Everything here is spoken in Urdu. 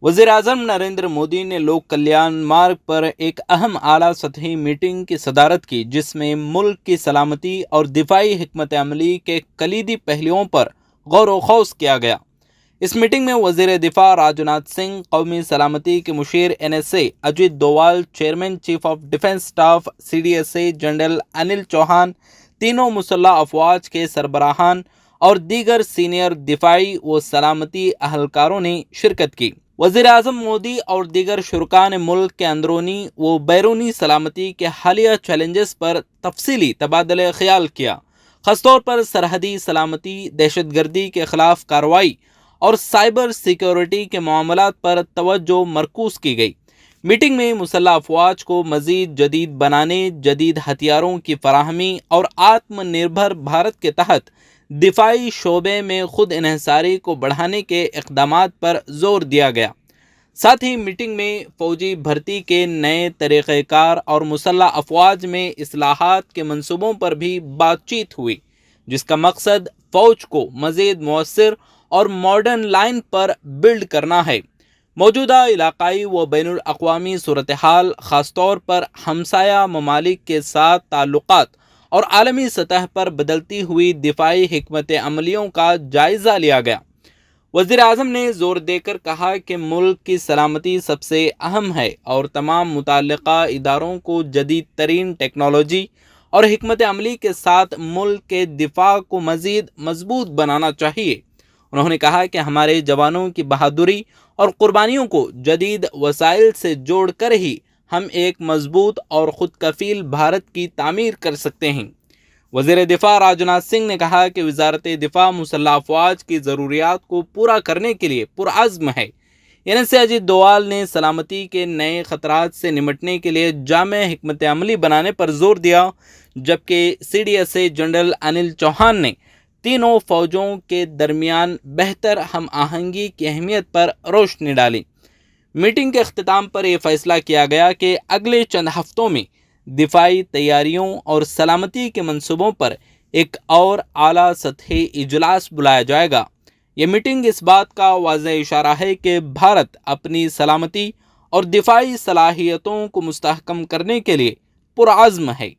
وزیر اعظم نریندر مودی نے لوک کلیان مارگ پر ایک اہم اعلیٰ سطحی میٹنگ کی صدارت کی، جس میں ملک کی سلامتی اور دفاعی حکمت عملی کے کلیدی پہلوؤں پر غور و خوض کیا گیا۔ اس میٹنگ میں وزیر دفاع راجناتھ سنگھ، قومی سلامتی کے مشیر NSA Ajit Doval, chairman chief of defence staff CDSA general Anil Chauhan, تینوں مسلح افواج کے سربراہان اور دیگر سینئر دفاعی و سلامتی اہلکاروں نے شرکت کی۔ وزیر اعظم مودی اور دیگر شرکاء نے ملک کے اندرونی و بیرونی سلامتی کے حالیہ چیلنجز پر تفصیلی تبادلہ خیال کیا، خاص طور پر سرحدی سلامتی، دہشت گردی کے خلاف کارروائی اور سائبر سیکیورٹی کے معاملات پر توجہ مرکوز کی گئی۔ میٹنگ میں مسلح افواج کو مزید جدید بنانے، جدید ہتھیاروں کی فراہمی اور آتم نربھر بھارت کے تحت دفاعی شعبے میں خود انحصاری کو بڑھانے کے اقدامات پر زور دیا گیا۔ ساتھ ہی میٹنگ میں فوجی بھرتی کے نئے طریقہ کار اور مسلح افواج میں اصلاحات کے منصوبوں پر بھی بات چیت ہوئی، جس کا مقصد فوج کو مزید مؤثر اور ماڈرن لائن پر بلڈ کرنا ہے۔ موجودہ علاقائی و بین الاقوامی صورتحال، خاص طور پر ہمسایہ ممالک کے ساتھ تعلقات اور عالمی سطح پر بدلتی ہوئی دفاعی حکمت عملیوں کا جائزہ لیا گیا۔ وزیر اعظم نے زور دے کر کہا کہ ملک کی سلامتی سب سے اہم ہے اور تمام متعلقہ اداروں کو جدید ترین ٹیکنالوجی اور حکمت عملی کے ساتھ ملک کے دفاع کو مزید مضبوط بنانا چاہیے۔ انہوں نے کہا کہ ہمارے جوانوں کی بہادری اور قربانیوں کو جدید وسائل سے جوڑ کر ہی ہم ایک مضبوط اور خود کفیل بھارت کی تعمیر کر سکتے ہیں۔ وزیر دفاع راجناتھ سنگھ نے کہا کہ وزارت دفاع مسلح افواج کی ضروریات کو پورا کرنے کے لیے پرعزم ہے۔ NSA اجیت ڈووال نے سلامتی کے نئے خطرات سے نمٹنے کے لیے جامع حکمت عملی بنانے پر زور دیا، جبکہ CDSA جنرل انل چوہان نے تینوں فوجوں کے درمیان بہتر ہم آہنگی کی اہمیت پر روشنی ڈالی۔ میٹنگ کے اختتام پر یہ فیصلہ کیا گیا کہ اگلے چند ہفتوں میں دفاعی تیاریوں اور سلامتی کے منصوبوں پر ایک اور اعلیٰ سطحی اجلاس بلایا جائے گا۔ یہ میٹنگ اس بات کا واضح اشارہ ہے کہ بھارت اپنی سلامتی اور دفاعی صلاحیتوں کو مستحکم کرنے کے لیے پرعزم ہے۔